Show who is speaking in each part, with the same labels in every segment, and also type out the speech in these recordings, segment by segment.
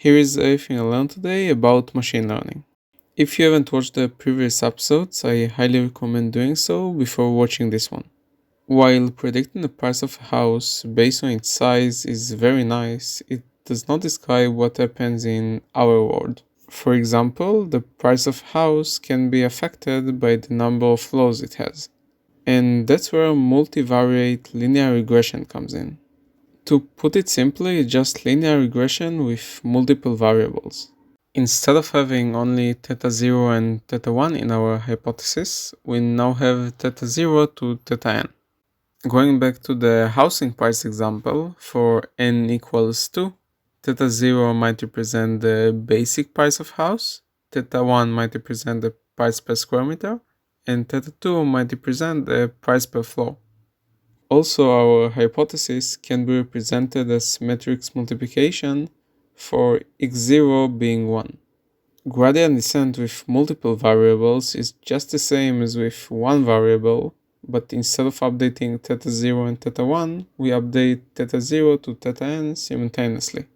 Speaker 1: Here is everything I learned today about machine learning. If you haven't watched the previous episodes, I highly recommend doing so before watching this one. While predicting the price of a house based on its size is very nice, it does not describe what happens in our world. For example, the price of a house can be affected by the number of floors it has. And that's where multivariate linear regression comes in. To put it simply, it's just linear regression with multiple variables. Instead of having only theta 0 and theta 1 in our hypothesis, we now have theta 0 to theta n. Going back to the housing price example, for n equals 2, theta 0 might represent the basic price of house, theta 1 might represent the price per square meter, and theta 2 might represent the price per floor. Also, our hypothesis can be represented as matrix multiplication for x0 being 1. Gradient descent with multiple variables is just the same as with one variable, but instead of updating theta 0 and theta 1, we update theta 0 to theta n simultaneously.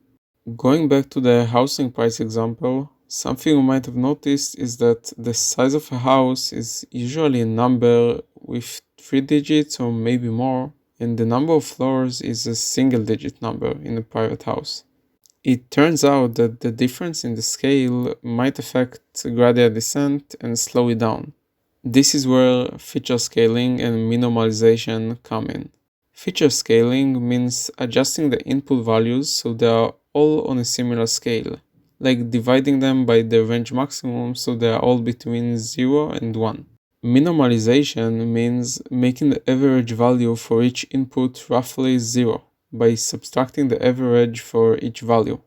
Speaker 1: Going back to the housing price example, something you might have noticed is that the size of a house is usually a number with 3 digits or maybe more, and the number of floors is a single-digit number in a private house. It turns out that the difference in the scale might affect gradient descent and slow it down. This is where feature scaling and minimalization come in. Feature scaling means adjusting the input values so they are all on a similar scale, like dividing them by the range maximum so they are all between 0 and 1. Minimalization means making the average value for each input roughly 0 by subtracting the average for each value.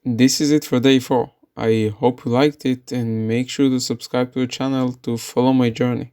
Speaker 1: This is it for day 4. I hope you liked it and make sure to subscribe to the channel to follow my journey.